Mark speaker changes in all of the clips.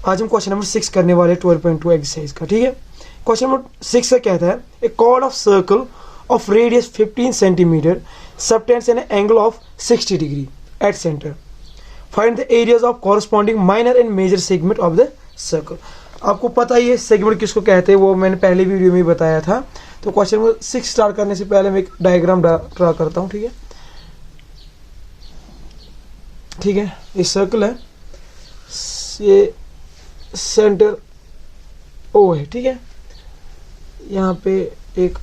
Speaker 1: आज हम question number 6 करने वाले 12.2 एक्सरसाइज का। ठीक है, क्वेश्चन नंबर 6 से कहता है a chord of circle of radius 15 centimetre subtends an angle of 60 degree at centre, find the areas of corresponding minor and major segment of the circle. आपको पता ही है सेगमेंट किसको कहते हैं, वो मैंने पहले वीडियो में ही बताया था। तो क्वेश्चन नंबर 6 स्टार्ट करने से पहले मैं एक डायग्राम ड्रा करता हूँ। ठीक है, ठीक है, ये सर्कल है, ये सेंटर ओ है। ठीक है, यहाँ पे एक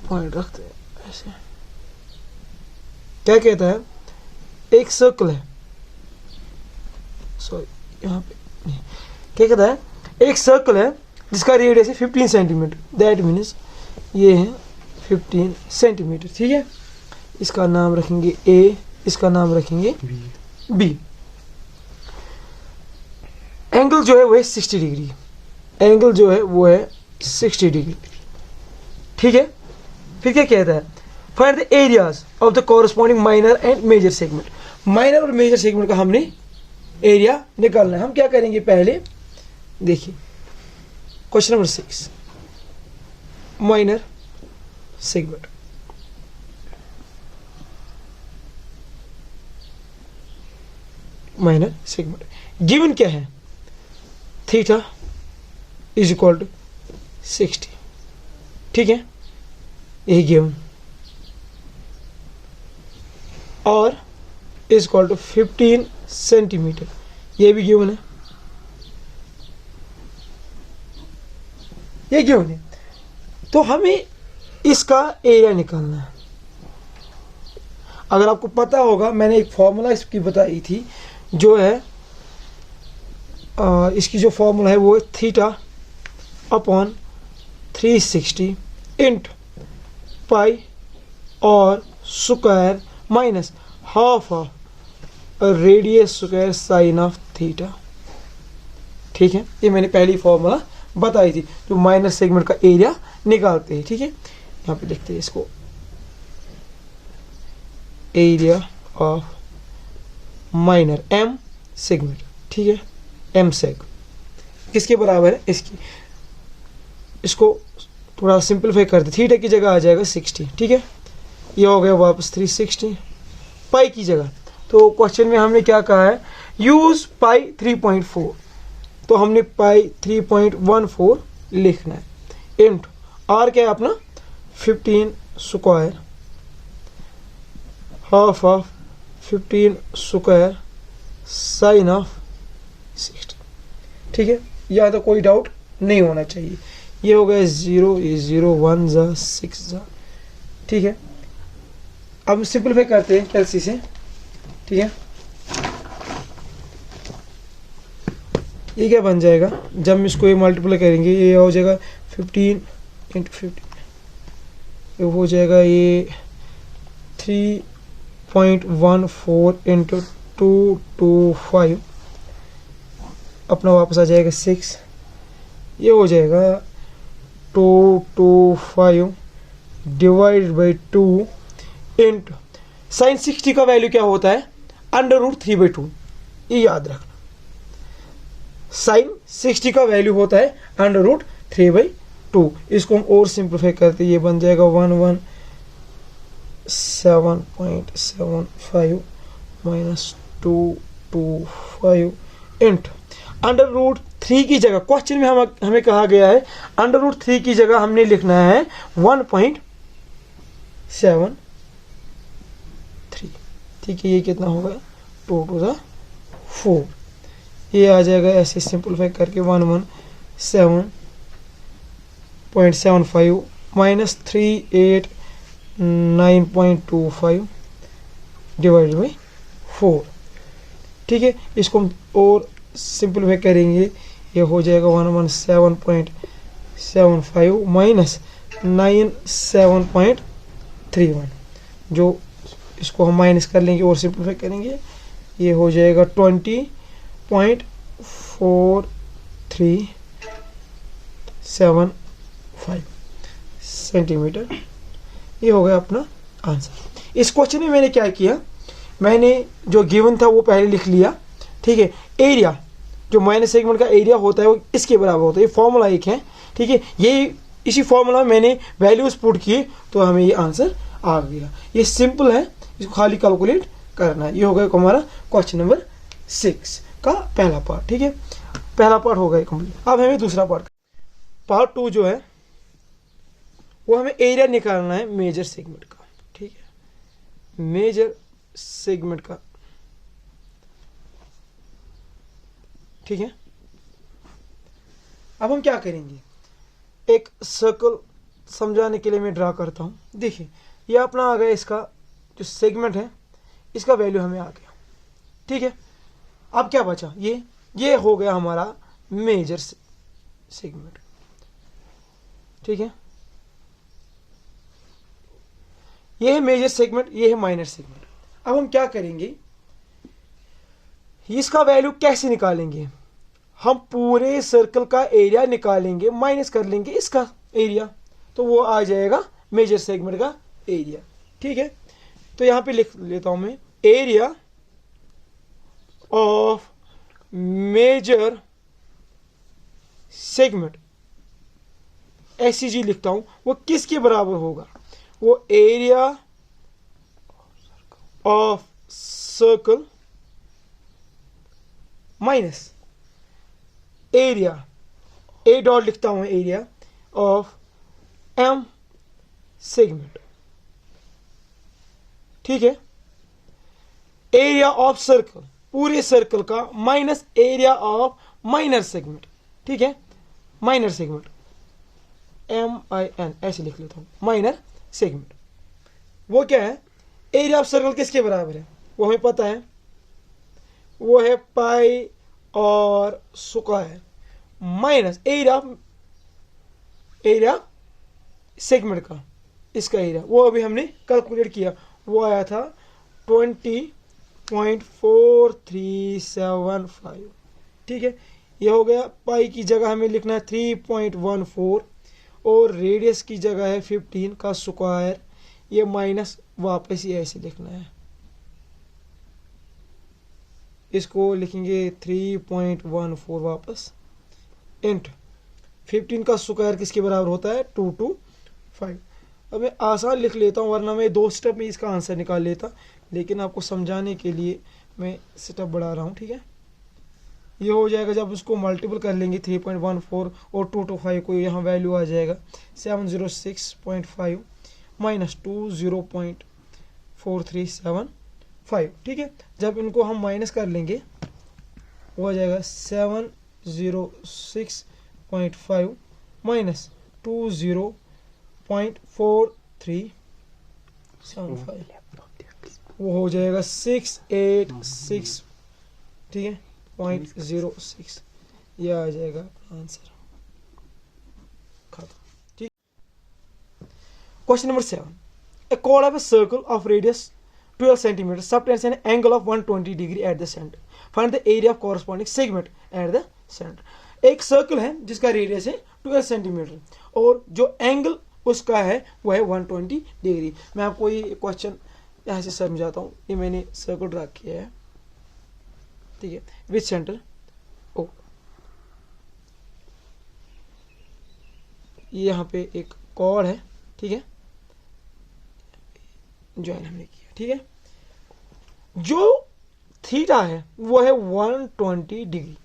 Speaker 1: पॉइंट रखते हैं ऐसे। क्या कहता है, एक सर्कल है, सॉरी यहाँ पे नहीं, क्या कहता है, एक सर्कल है जिसका रेडियस है 15 सेंटीमीटर, दैट मीन्स ये है 15 सेंटीमीटर। ठीक है, इसका नाम रखेंगे ए, इसका नाम रखेंगे बी। एंगल जो है वो है 60 डिग्री, एंगल जो है वो है 60 डिग्री। ठीक है, फिर क्या कहता है, find the areas of the corresponding minor and major segment. Minor और मेजर सेगमेंट का हमने एरिया निकालना है। हम क्या करेंगे, पहले देखिए question number 6, minor segment. Minor segment given क्या है, थीटा इज इक्वल टू 60। ठीक है, यही गिवन, और इज इक्वल टू 15 सेंटीमीटर, ये भी गिवन है, ये गिवन है। तो हमें इसका एरिया निकालना है। अगर आपको पता होगा, मैंने एक फॉर्मूला इसकी बताई थी, जो है इसकी जो फॉर्मूला है वो है थीटा अपॉन 360 इंटू पाई और square minus half of radius square sine of theta. ठीक है, ये मैंने पहली फॉर्मूला बताई थी, जो माइनर सेगमेंट का एरिया निकालते हैं। ठीक है, यहाँ पे लिखते हैं इसको, area of minor M segment. ठीक है, एम सेग किसके बराबर है, इसकी। इसको थोड़ा सिंपलीफाई कर दे, थीटा की जगह आ जाएगा 60। ठीक है, ये हो गया वापस 360 पाई की जगह। तो क्वेश्चन में हमने क्या कहा है, यूज पाई 3.4, तो हमने पाई 3.14 लिखना है। इंटू आर क्या है अपना 15 square, half of 15 square sine of 60। ठीक है, यहाँ तो कोई डाउट नहीं होना चाहिए। ये हो गया 0, ये 0, 1 जा 6 जा। ठीक है, अब सिंपलीफाई करते हैं कैलसी से। ठीक है, ये क्या बन जाएगा, जब हम इसको ये मल्टीप्लाई करेंगे, ये हो जाएगा 15 इंटू 15, ये हो जाएगा ये 3.14 इंटू 225, अपना वापस आ जाएगा 6, ये हो जाएगा 225 डिवाइडेड बाई 2 इंटू साइन 60 का वैल्यू क्या होता है, √3/2। ये याद रखना, साइन 60 का वैल्यू होता है √3/2। इसको हम और सिंप्लीफाई करते हैं, ये बन जाएगा 117.75 माइनस 225 इंटू √3 की जगह, क्वेश्चन में हमें कहा गया है √3 की जगह हमने लिखना है 1.73। ठीक है, ये कितना होगा 2 to the 4, ये आ जाएगा ऐसे सिंपलीफाई करके 117.75 माइनस 389.25 डिवाइड बाई 4। ठीक है, इसको हम और सिंपलीफाई करेंगे, ये हो जाएगा 117.75 माइनस 97.31, जो इसको हम माइनस कर लेंगे और सिंपलीफाई करेंगे, ये हो जाएगा 20.4375 सेंटीमीटर। ये हो गया अपना आंसर। इस क्वेश्चन में मैंने क्या किया, मैंने जो गिवन था वो पहले लिख लिया। ठीक है, एरिया जो माइनर सेगमेंट का एरिया होता है वो इसके बराबर होता है। ये फॉर्मूला एक है, ठीक है। ये इसी फॉर्मूला में मैंने वैल्यूज पुट किए तो हमें ये आंसर आ गया। ये सिंपल है, इसको खाली कैलकुलेट करना है। ये हो गया हमारा क्वेश्चन नंबर 6 का पहला पार्ट, ठीक है। पहला पार्ट हो गया कंप्लीट। अब हमें दूसरा पार्ट 2 जो है वो हमें एरिया निकालना है मेजर सेगमेंट का, ठीक है। मेजर सेगमेंट का, ठीक है। अब हम क्या करेंगे, एक सर्कल समझाने के लिए मैं ड्रा करता हूं। देखिए ये अपना आ गया, इसका जो सेगमेंट है इसका वैल्यू हमें आ गया, ठीक है। अब क्या बचा, ये हो गया हमारा मेजर सेगमेंट, ठीक है। ये है मेजर सेगमेंट, ये है माइनर सेगमेंट। अब हम क्या करेंगे, इसका वैल्यू कैसे निकालेंगे, हम पूरे सर्कल का एरिया निकालेंगे, माइनस कर लेंगे इसका एरिया, तो वो आ जाएगा मेजर सेगमेंट का एरिया, ठीक है। तो यहां पे लिख लेता हूं मैं, area of major segment, SCG लिखता हूं, वो किसके बराबर होगा, वो area of circle minus area, A dot लिखता हूं एरिया ऑफ एम सेगमेंट, ठीक है। एरिया ऑफ सर्कल, पूरे सर्कल का, minus area of minor segment, ठीक है। माइनर सेगमेंट MIN ऐसे लिख लेता हूं, माइनर सेगमेंट। वो क्या है, एरिया ऑफ सर्कल किसके बराबर है, वो हमें पता है, वो है पाई और स्क्वायर माइनस एरिया सेगमेंट का, इसका एरिया वो अभी हमने कैलकुलेट किया, वो आया था 20.4375, ठीक है। ये हो गया, पाई की जगह हमें लिखना है 3.14 और रेडियस की जगह है 15 का स्क्वायर, ये माइनस वापस ही ऐसे लिखना है, इसको लिखेंगे 3.14 वापस इंट 15 का स्क्वायर किसके बराबर होता है 225। अब मैं आसान लिख लेता हूँ, वरना मैं 2 स्टेप में इसका आंसर निकाल लेता, लेकिन आपको समझाने के लिए मैं स्टेप बढ़ा रहा हूँ, ठीक है। ये हो जाएगा, जब उसको मल्टीपल कर लेंगे 3.14 और 225 को, यहाँ वैल्यू आ जाएगा 706.5 माइनस 20.4375, ठीक है। जब इनको हम माइनस कर लेंगे वो आ जाएगा 706.5 माइनस 20.4375, वो हो जाएगा 686, ठीक है, 0.06। यह आ जाएगा आंसर, खत्म, ठीक। Question number 7, a chord of a circle of radius 12 cm subtends an angle of 120 degree at the center, find the area of corresponding segment at the center। एक सर्कल है जिसका रेडियस है 12 सेंटीमीटर और जो angle उसका है वो है 120 डिग्री। मैं आपको ये क्वेश्चन यहाँ से समझाता हूँ। ये मैंने सर्कल ड्रा किया है, ठीक है, विथ सेंटर ओ। ये यहाँ पे एक कॉर्ड है, ठीक है, ज्वाइन हमने किया, ठीक है। जो थीटा है वो है 120 डिग्री,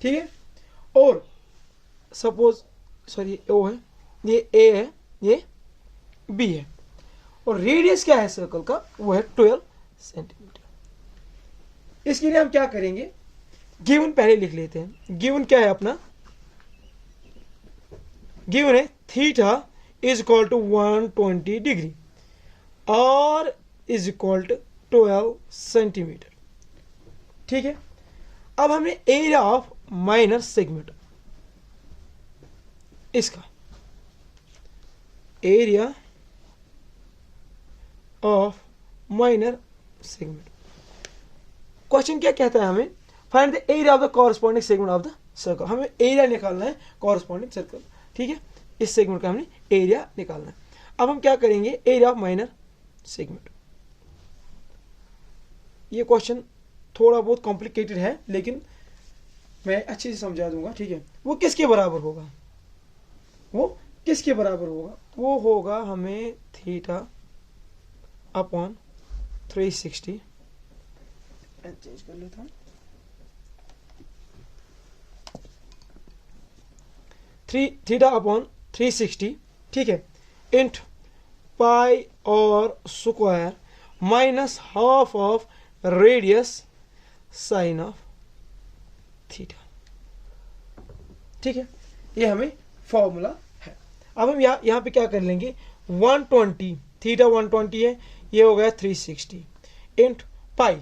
Speaker 1: ठीक है। और सपोज सॉरी ओ है, ये ए है, ये बी है, और रेडियस क्या है सर्कल का, वो है 12 सेंटीमीटर। इसके लिए हम क्या करेंगे, गिवन पहले लिख लेते हैं। गिवन क्या है अपना, गिवन है theta is equal to 120 degree और इज इक्वल टू 12 सेंटीमीटर, ठीक है। अब हमने एरिया ऑफ माइनर सेगमेंट, इसका area of minor segment, question क्या कहता है हमें, find the area of the corresponding segment of the circle. हमें एरिया निकालना है कॉरस्पॉन्डिंग सर्कल, ठीक है। इस सेगमेंट का हमने एरिया निकालना है। अब हम क्या करेंगे, एरिया ऑफ माइनर सेगमेंट। ये क्वेश्चन थोड़ा बहुत कॉम्प्लिकेटेड है, लेकिन मैं अच्छे से समझा दूंगा, ठीक है। वो किसके बराबर होगा, वो किसके बराबर होगा, वो होगा हमें थीटा अपॉन 360, चेंज कर लेता हूँ, थीटा अपॉन 360, ठीक है, इंट पाई और square minus half of radius sine of theta, ठीक है। ये हमें फॉर्मूला है। अब हम यहाँ पे क्या कर लेंगे, 120, थीटा 120 है, ये हो गया 360 इंट पाई,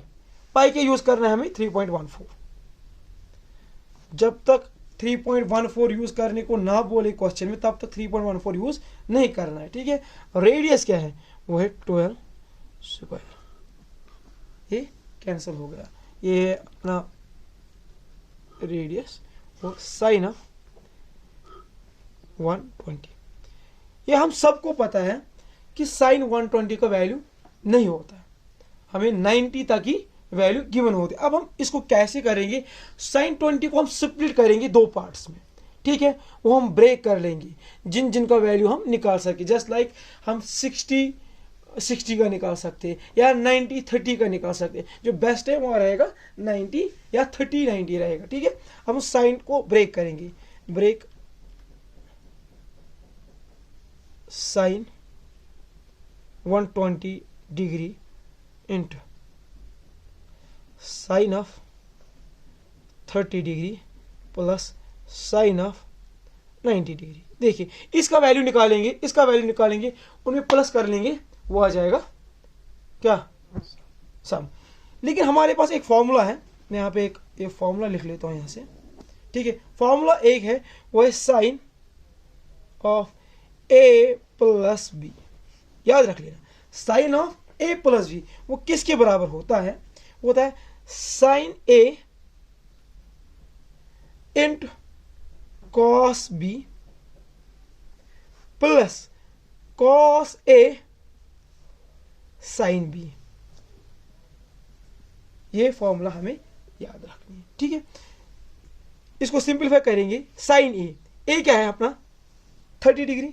Speaker 1: पाई के यूज करना है हमें 3.14। जब तक 3.14 यूज करने को ना बोले क्वेश्चन में, तब तक 3.14 यूज नहीं करना है, ठीक है। रेडियस क्या है, वो है 12 स्क्वायर, ये कैंसिल हो गया, ये अपना रेडियस और साइन ऑफ 120। ये हम सबको पता है कि साइन 120 का वैल्यू नहीं होता है, हमें 90 तक ही वैल्यू गिवन होती है। अब हम इसको कैसे करेंगे, साइन 20 को हम स्प्लिट करेंगे दो पार्ट्स में, ठीक है, वो हम ब्रेक कर लेंगे जिन जिन का वैल्यू हम निकाल सके। जस्ट लाइक हम 60 का निकाल सकते हैं या 90 30 का निकाल सकते हैं, जो बेस्ट है वो रहेगा 90 या 30 90 रहेगा, ठीक है। हम साइन को ब्रेक करेंगे, break sine 120 degree into sine of 30 degree plus sine of 90 degree. देखिए इसका वैल्यू निकालेंगे, इसका वैल्यू निकालेंगे, उनमें प्लस कर लेंगे, वो आ जाएगा क्या, सम। लेकिन हमारे पास एक फॉर्मूला है, मैं यहाँ पे एक ये फॉर्मूला लिख लेता हूँ यहाँ से, ठीक है। फॉर्मूला एक है, वो है sine of A plus B, याद रख लेना, sine of A plus B वो किसके बराबर होता है, वो होता है sine A into cos B plus cos A sine B. ये फॉर्मूला हमें याद रखनी है, ठीक है। इसको सिंपलीफाई करेंगे, साइन ए क्या है अपना 30 डिग्री,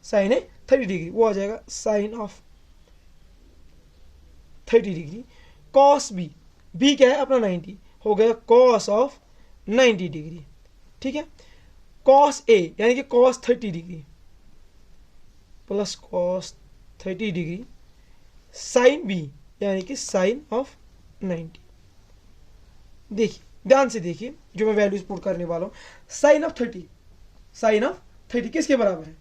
Speaker 1: साइन है 30 डिग्री, वो आ जाएगा sine of 30 degree, cos B क्या है अपना 90, हो गया कॉस ऑफ 90 डिग्री, ठीक है। कॉस ए यानी कि cos 30 degree plus cos 30 degree, sine B यानी कि साइन ऑफ 90। देखिए ध्यान से देखिए जो मैं वैल्यूज पुट करने वाला हूं, साइन ऑफ 30 किसके बराबर है,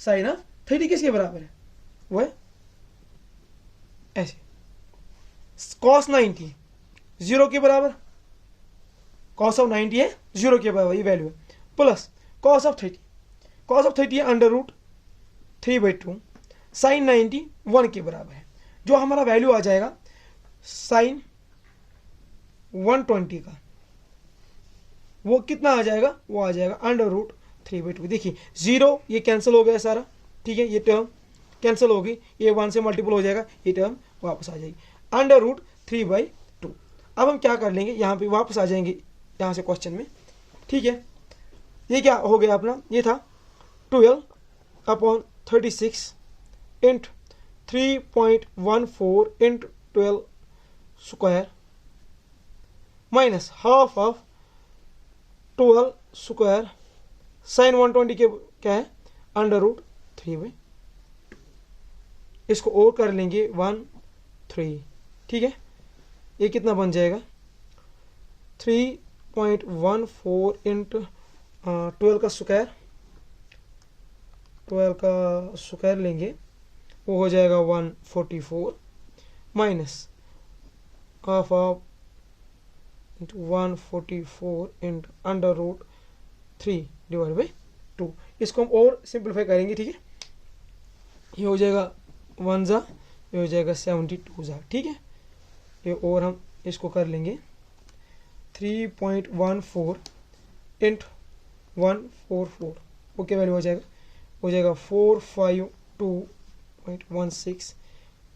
Speaker 1: साइन ऑफ 30 किसके बराबर है, वो है ऐसे, कॉस 90 जीरो के बराबर, कॉस ऑफ 90 है 0 के बराबर, ये वैल्यू है, प्लस कॉस ऑफ 30 है अंडर रूट 3/2, साइन 90 1 के बराबर है, जो हमारा वैल्यू आ जाएगा साइन 120 का, वो कितना आ जाएगा, वो आ जाएगा अंडर रूट 3/2। देखिए 0 ये कैंसिल हो गया सारा, ठीक है, ये टर्म कैंसिल होगी, ये 1 से मल्टीपल हो जाएगा, ये टर्म वापस आ जाएगी अंडर रूट 3/2। अब हम क्या कर लेंगे, यहाँ पे वापस आ जाएंगे यहाँ से क्वेश्चन में, ठीक है। ये क्या हो गया अपना, ये था 12/36 into 3.14 into 12 square minus half of 12 square, sine 120 के क्या है अंडर रूट 3/2। इसको और कर लेंगे 1/3, ठीक है। ये कितना बन जाएगा 3.14 इंटू 12 का स्क्वायर लेंगे, वो हो जाएगा 144 minus half of 144 into under root 3/2। इसको हम और सिंप्लीफाई करेंगे, ठीक है। ये हो जाएगा 1 जा, ये हो जाएगा 72 जा, ठीक है। ये और हम इसको कर लेंगे 3.14 इंटू 144, ओके वैल्यू हो जाएगा 452.16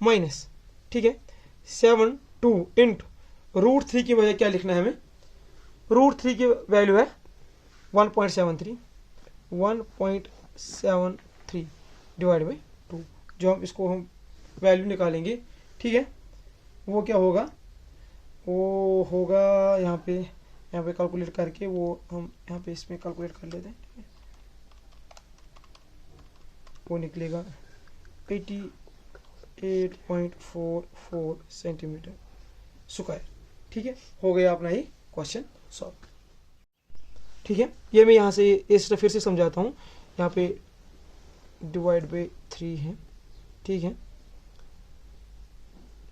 Speaker 1: माइनस, ठीक है, 72 इंटू रूट 3 की वजह क्या लिखना है हमें √3 की वैल्यू है 1.73, 1.73 डिवाइड बाई 2। जो हम इसको हम वैल्यू निकालेंगे, ठीक है, वो क्या होगा, वो होगा यहाँ पे कैलकुलेट करके वो हम यहाँ पे इसमें कैलकुलेट कर लेते हैं, ठीक है? वो निकलेगा 88.44 सेंटीमीटर स्क्वायर। ठीक है, हो गया अपना ये क्वेश्चन सॉल्व। ठीक है, ये मैं यहाँ से इस फिर से समझाता हूँ। यहाँ पे डिवाइड बाई 3 है, ठीक है,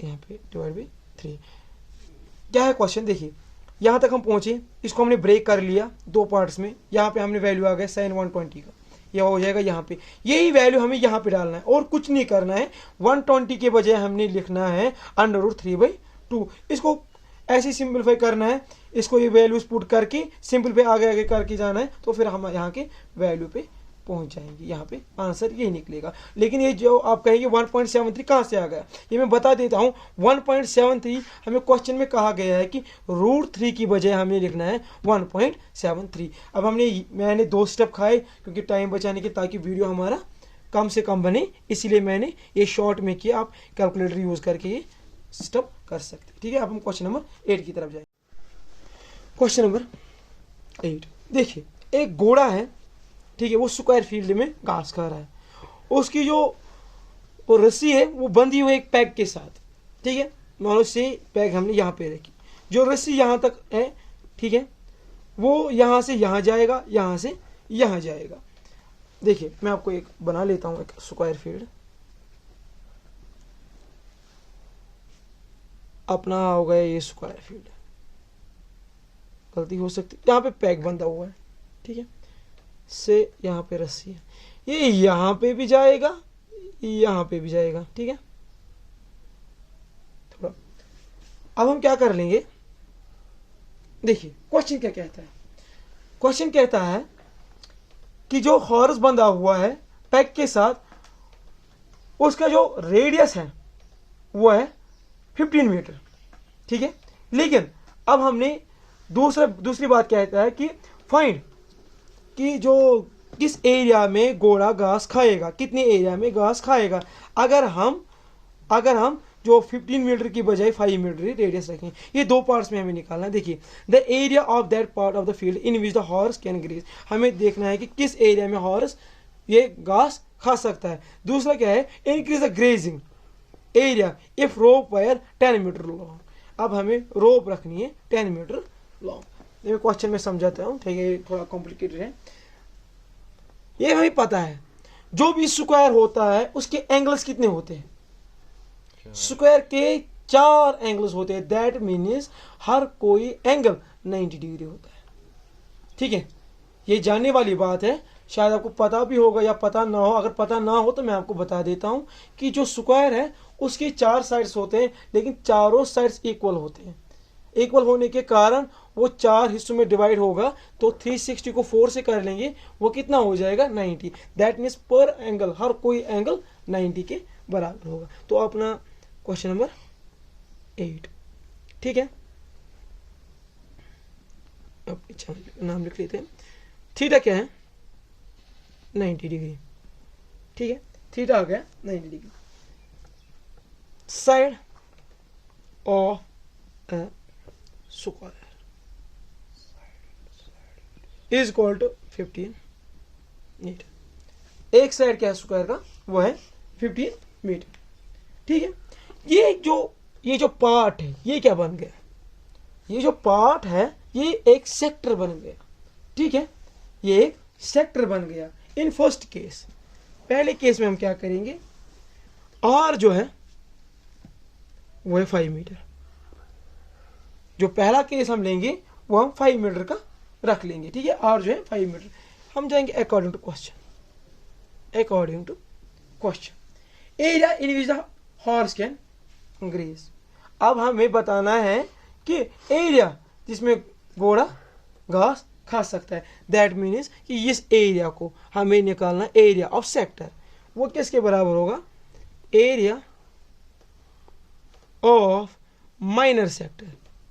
Speaker 1: यहाँ पे डिवाइड बाई 3 क्या है क्वेश्चन। देखिए यहाँ तक हम पहुँचे, इसको हमने ब्रेक कर लिया दो पार्ट्स में। यहाँ पे हमने वैल्यू आ गया sin 120 का, यह हो जाएगा यहाँ पे। यही वैल्यू हमें यहाँ पे डालना है और कुछ नहीं करना है। 120 के बजाय हमने लिखना है √3/2। इसको ऐसे सिंपलीफाई करना है, इसको ये वैल्यूज पुट करके सिंपलीफाई आगे आगे करके जाना है, तो फिर हम यहाँ के वैल्यू पे पहुंच जाएंगे। यहाँ पे आंसर यही निकलेगा। लेकिन ये जो आप कहेंगे 1.73 कहाँ से आ गया, ये मैं बता देता हूँ। 1.73 हमें क्वेश्चन में कहा गया है कि √3 की बजाय हमें लिखना है 1.73। अब मैंने 2 स्टेप खाए क्योंकि टाइम बचाने के, ताकि वीडियो हमारा कम से कम बने, इसलिए मैंने ये शॉर्ट में किया। आप कैलकुलेटर यूज करके ये स्टेप कर सकते। ठीक है, अब हम क्वेश्चन नंबर 8 की तरफ जाएंगे। क्वेश्चन नंबर 8 देखिए, एक घोड़ा है, ठीक है, वो स्क्वायर फील्ड में घास खा रहा है। उसकी जो वो रस्सी है वो बंधी हुई एक पैग के साथ, ठीक है। मान लो से पैग हमने यहाँ पे रखी, जो रस्सी यहाँ तक है, ठीक है, वो यहाँ से यहाँ जाएगा, यहाँ से यहाँ जाएगा। देखिए मैं आपको एक बना लेता हूँ, एक स्क्वायर फील्ड अपना हो गया। ये स्क्वायर फील्ड, गलती हो सकती, यहाँ पे पैग बंधा हुआ है, ठीक है, से यहाँ पे रस्सी है, ये यहाँ पे भी जाएगा, यहाँ पे भी जाएगा, ठीक है। थोड़ा अब हम क्या कर लेंगे, देखिए क्वेश्चन क्या कहता है। क्वेश्चन कहता है कि जो हॉर्स बंधा हुआ है पैक के साथ, उसका जो रेडियस है वो है 15 मीटर, ठीक है। लेकिन अब हमने दूसरी बात कहता है कि फाइंड कि जो किस एरिया में घोड़ा घास खाएगा, कितने एरिया में घास खाएगा। अगर हम जो 15 मीटर की बजाय 5 मीटर रेडियस रखें, ये दो पार्ट्स में हमें निकालना है। देखिए, the area of that part of the field in which the horse can graze, हमें देखना है कि किस एरिया में हॉर्स ये घास खा सकता है। दूसरा क्या है, increase the grazing area if rope were 10 metre long. अब हमें रोप रखनी है 10 मीटर लॉन्ग। मैं क्वेश्चन में समझाता हूँ, ठीक है, थोड़ा कॉम्प्लिकेटेड है। ये हमें पता है जो भी स्क्वायर होता है उसके एंगल्स कितने होते हैं, स्क्वायर के 4 एंगल्स होते हैं। दैट मीन्स हर कोई एंगल 90 डिग्री होता है, ठीक है। ये जानने वाली बात है, शायद आपको पता भी होगा या पता ना हो। अगर पता ना हो तो मैं आपको बता देता हूं कि जो स्क्वायर है उसके 4 साइड्स होते हैं, लेकिन चारों साइड्स इक्वल होते हैं। इक्वल होने के कारण वो 4 हिस्सों में डिवाइड होगा, तो 360 को 4 से कर लेंगे, वो कितना हो जाएगा 90। दैट मीन्स पर एंगल, हर कोई एंगल 90 के बराबर होगा। तो अपना क्वेश्चन नंबर 8, ठीक है। अब नाम लिख लेते हैं। थीटा क्या है, 90 डिग्री, ठीक है। थीटा आ गया 90 degree. Side of square is equal to 15 metre. एक साइड क्या है स्क्वायर का, वो है 15 मीटर, ठीक है। ये जो पार्ट है ये क्या बन गया, ये जो पार्ट है ये एक सेक्टर बन गया, ठीक है। ये एक सेक्टर बन गया इन फर्स्ट केस। पहले केस में हम क्या करेंगे, आर जो है वो है 5 मीटर। जो पहला केस हम लेंगे वो हम 5 मीटर का रख लेंगे, ठीक है। आर जो है 5 मीटर। हम जाएंगे according to question. Area in which the horse can graze. अब हमें बताना है कि एरिया जिसमें घोड़ा घास खा सकता है। दैट मीन्स कि इस एरिया को हमें निकालना, एरिया ऑफ सेक्टर, वो किसके बराबर होगा, area of minor sector.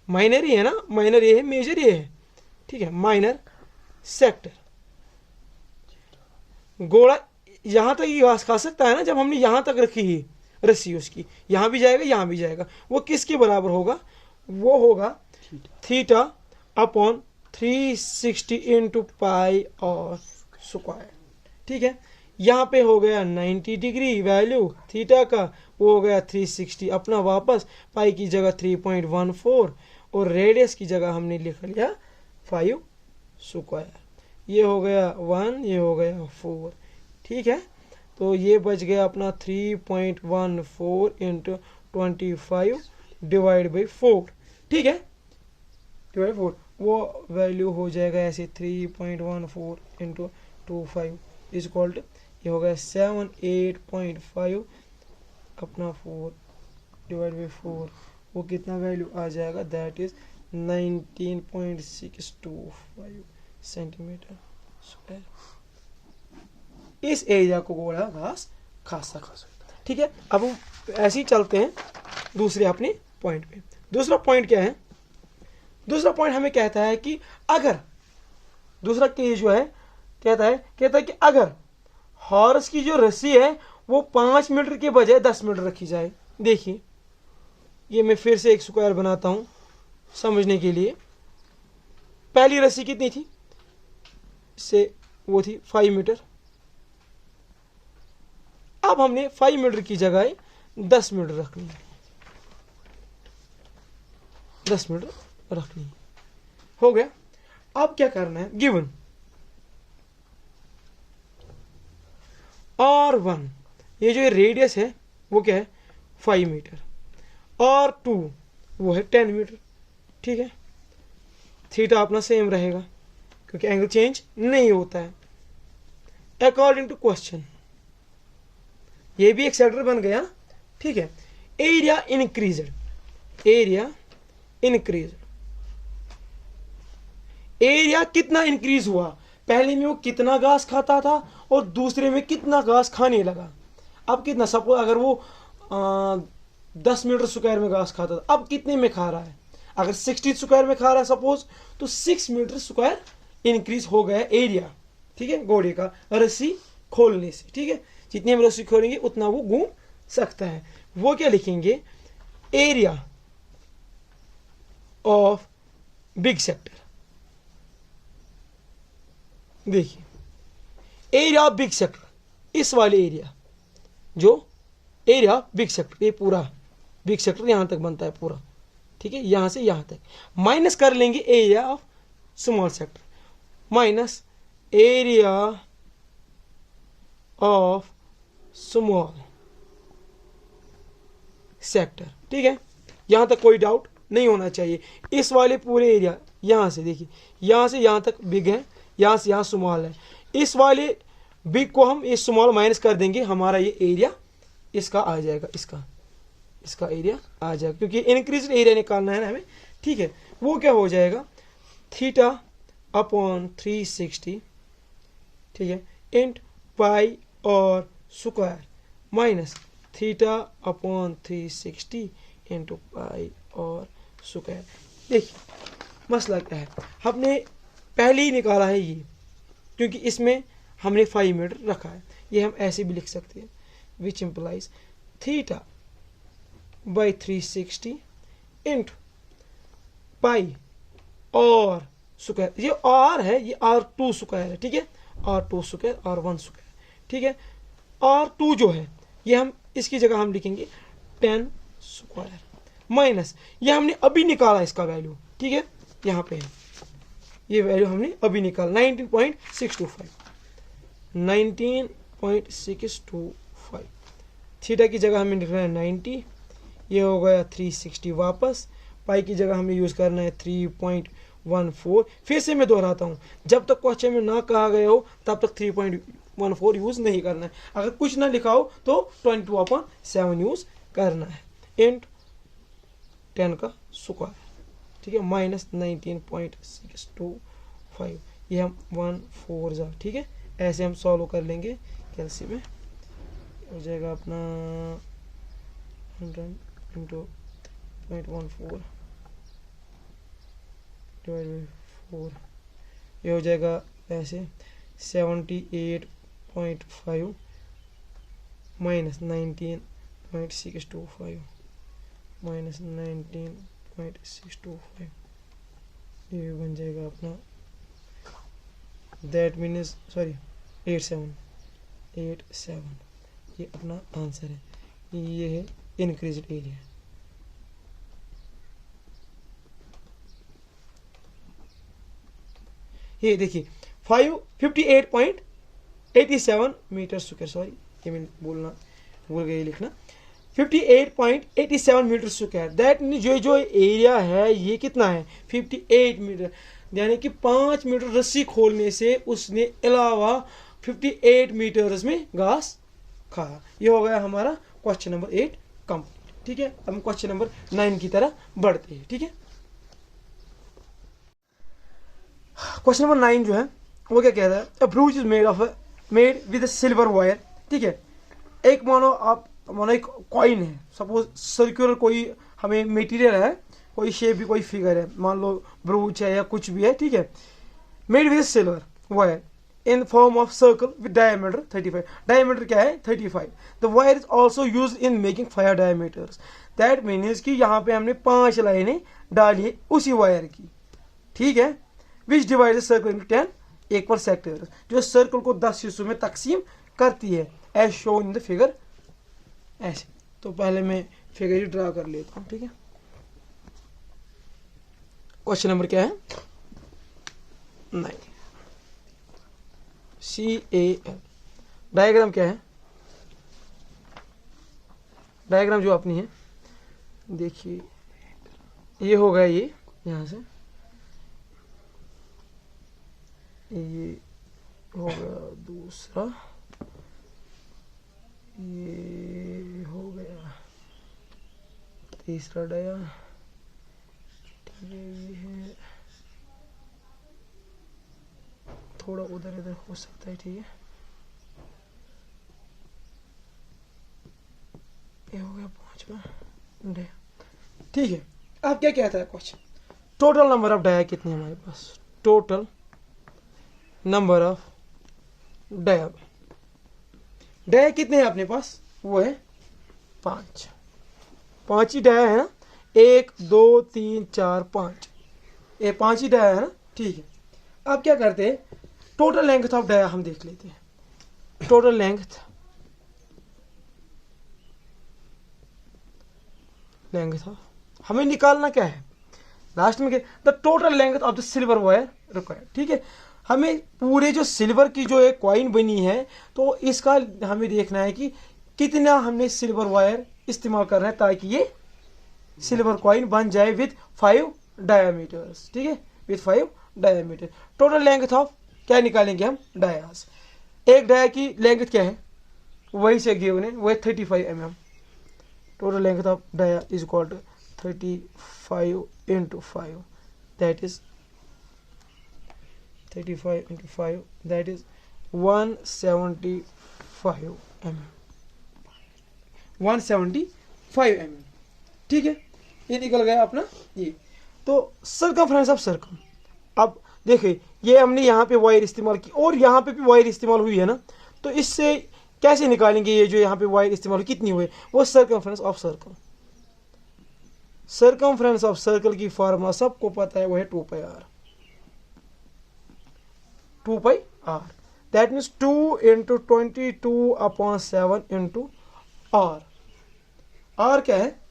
Speaker 1: Minor ही है ना, माइनर ये है, मेजर ये है, ठीक है, माइनर सेक्टर। घोड़ा यहां तक ही घास खा सकता है ना, जब हमने यहां तक रखी ही रस्सी उसकी, यहां भी जाएगा यहां भी जाएगा, वो किसके बराबर होगा, वो होगा थीटा अपॉन 360 इंटू पाई और स्क्वायर। ठीक है, यहाँ पे हो गया 90 डिग्री वैल्यू थीटा का, वो हो गया 360 अपना वापस, पाई की जगह 3.14 और रेडियस की जगह हमने लिख लिया 5 स्क्वायर। ये हो गया 1, ये हो गया 4। ठीक है, तो ये बच गया अपना 3.14 इंटू 25 डिवाइड बाई 4। ठीक है, डिवाइड 4, वो वैल्यू हो जाएगा ऐसे 3.14 इंटू 25 इज इक्वल टू, ये हो गया 78.5 अपना 4 डिवाइड बाई 4, वो कितना वैल्यू आ जाएगा, दैट इज 19.625 सेंटीमीटर स्क्वायर। इस एरिया को घोड़ा घास खा सकता है। ठीक है, अब हम ऐसे ही चलते हैं दूसरे अपने पॉइंट पे। दूसरा पॉइंट क्या है, दूसरा पॉइंट हमें कहता है कि अगर दूसरा केस जो है कहता है कि अगर हॉर्स की जो रस्सी है वो 5 मीटर के बजाय 10 मीटर रखी जाए। देखिए, ये मैं फिर से एक स्क्वायर बनाता हूं समझने के लिए। पहली रस्सी कितनी थी, से वो थी 5 मीटर। अब हमने 5 मीटर की जगह 10 मीटर रखनी है, 10 मीटर रखनी है, हो गया। अब क्या करना है, गिवन R1, ये जो रेडियस है वो क्या है 5 मीटर, R2 वो है 10 मीटर। ठीक है, थीटा अपना सेम रहेगा क्योंकि एंगल चेंज नहीं होता है। अकॉर्डिंग टू क्वेश्चन ये भी एक सेक्टर बन गया। ठीक है, area increased, area increase, area कितना इंक्रीज हुआ, पहले में वो कितना घास खाता था और दूसरे में कितना घास खाने लगा। अब कितना, सपोज अगर वो 10 मीटर स्क्वायर में घास खाता था, अब कितने में खा रहा है, अगर 60 स्क्वायर में खा रहा है सपोज, तो 6 मीटर स्क्वायर इंक्रीज हो गया एरिया। ठीक है, घोड़े का रस्सी खोलने से। ठीक है, जितनी हम रस्सी खोलेंगे उतना वो घूम सकता है। वो क्या लिखेंगे, एरिया ऑफ बिग सेक्टर। देखिए, एरिया ऑफ बिग सेक्टर, इस वाले एरिया, जो एरिया ऑफ बिग सेक्टर, ये पूरा बिग सेक्टर यहां तक बनता है पूरा। ठीक है, यहां से यहां तक माइनस कर लेंगे area of small sector minus area of small sector. ठीक है, यहां तक कोई डाउट नहीं होना चाहिए। इस वाले पूरे एरिया, यहां से देखिए, यहां से यहां तक बिग है, यहां से यहां स्मॉल है, इस वाले बिग को हम इस स्मॉल माइनस कर देंगे, हमारा ये एरिया इसका आ जाएगा, इसका एरिया आ जाएगा, क्योंकि इंक्रीज एरिया निकालना है ना हमें। ठीक है, वो क्या हो जाएगा, थीटा अपॉन 360, ठीक है, इंट पाई और square minus theta upon 360 into पाई और स्क्वायर। देखिए मसला क्या है, हमने पहले ही निकाला है ये, क्योंकि इसमें हमने 5 मीटर रखा है। ये हम ऐसे भी लिख सकते हैं, which implies theta by 360 into पाई और स्क्वायर। ये आर है, ये R2 स्क्वायर है। ठीक है, R2 स्क्वायर, R1 स्क्वायर। ठीक है, R2 जो है ये हम इसकी जगह हम लिखेंगे 10 स्क्वायर माइनस, ये हमने अभी निकाला इसका वैल्यू। ठीक है, यहाँ पे है ये वैल्यू हमने अभी निकाला 19.625, 19.625। थीटा की जगह हमें लिख रहा है 90, ये हो गया 360 वापस, पाई की जगह हमें यूज़ करना है 3.14। फिर से मैं दोहराता हूँ, जब तक क्वेश्चन में ना कहा गया हो तब तक 3.14 यूज़ नहीं करना है। अगर कुछ ना लिखा हो तो 22/7 यूज़ करना है, इंट 10 का स्क्वायर। ठीक है, माइनस 19.625, ये हम 1/4 जा। ठीक है, ऐसे हम सॉल्व कर लेंगे, कैलसी में हो जाएगा अपना 100 इंटू 0.14 डिवाइड बाई 4 ये हो जाएगा ऐसे 78.5 माइनस 19.625 माइनस 19.625, ये बन जाएगा अपना, दैट मीन्स सॉरी 87, ये अपना आंसर है। ये है इंक्रीज्ड एरिया। ये देखिए 58.87 मीटर स्क्वायर, सॉरी ये मैं भूल गई लिखना, 58.87 मीटर स्क्वायर। दैट मीन जो एरिया है ये कितना है 58 मीटर, यानी कि 5 मीटर रस्सी खोलने से उसने अलावा 58 मीटर्स में घास खाया। ये हो गया हमारा क्वेश्चन नंबर 8 कंप्लीट। ठीक है, अब हम क्वेश्चन नंबर 9 की तरह बढ़ते हैं। ठीक है, क्वेश्चन नंबर 9 जो है वो क्या कह रहा है, a brooch is made with silver wire. ठीक है, एक मानो एक कॉइन है, सपोज सर्कुलर कोई हमें मटेरियल है, कोई शेप भी कोई फिगर है, मान लो ब्रूच है या कुछ भी है। ठीक है, made with silver wire in form of circle with diameter 35। Diameter क्या है 35। The wire is also use in making 5 diameters. That means कि यहाँ पे हमने 5 लाइनें डाली है उसी वायर की। ठीक है, which divide circle into 10 equal sectors, जो सर्कल को 10 हिस्सों में तकसीम करती है, as shown in the figure. ऐसे तो पहले मैं फिगर ही ड्रा कर लेता हूँ। ठीक है, क्वेश्चन नंबर क्या है 9, CAL। डायग्राम क्या है, डायग्राम जो अपनी है देखिए, ये हो गया, ये यहाँ से ये हो गया दूसरा, ये हो गया तीसरा डाया। ठीक है, ये है थोड़ा उधर इधर हो सकता है। ठीक है, ये हो गया 5वां डाया। ठीक है, अब क्या कहता है question, total number of dia कितने हमारे पास, total number of dia, dia कितने हैं अपने पास, वो है 5 ही डाया है ना, 1 2 3 4 5, ये 5 ही डाया है ना। ठीक है, अब क्या करते हैं, टोटल लेंथ ऑफ डाया हम देख लेते हैं। टोटल लेंथ ऑफ हमें निकालना क्या है लास्ट में, the total length of the silver wire required. ठीक है, हमें पूरे जो सिल्वर की जो एक कॉइन बनी है, तो इसका हमें देखना है कि कितना हमने सिल्वर वायर इस्तेमाल करना है ताकि ये सिल्वर कॉइन बन जाए विद 5 डायमीटर्स। ठीक है, with 5 diameter. Total length of क्या निकालेंगे हम, डायास। एक डाया की लेंथ क्या है, वही से गिवन है, वही 35 mm। Total length of dia is equal to 35 into 5, that is 35 into 5, that is 175 mm, 175 mm। ठीक है, ये निकल गया अपना ये। तो सर्कमफ्रेंस ऑफ सर्कल, अब देखिए ये हमने यहाँ पे वायर इस्तेमाल की और यहाँ पे भी वायर इस्तेमाल हुई है ना, तो इससे कैसे निकालेंगे ये जो यहाँ पे वायर इस्तेमाल कितनी हुई, वो circumference of circle. Circumference of circle की फार्मूला सबको पता है, वो है 2 pi r। 2 pi r, that means 2 into 22/7 into r। r क्या है,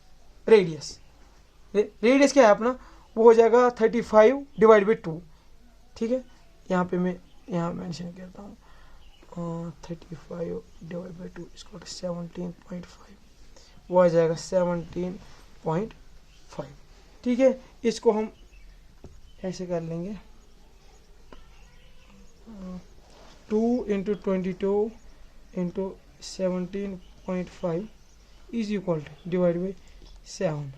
Speaker 1: रेडियस। रेडियस क्या है अपना, वो हो जाएगा 35 डिवाइड बाई 2। ठीक है, यहाँ पे मैं यहाँ मेंशन करता हूँ 35 डिवाइड बाई 2 इसको 17.5, वो आ जाएगा 17.5। ठीक है, इसको हम ऐसे कर लेंगे 2 into 22 into 17.5 is equal to divide by 7,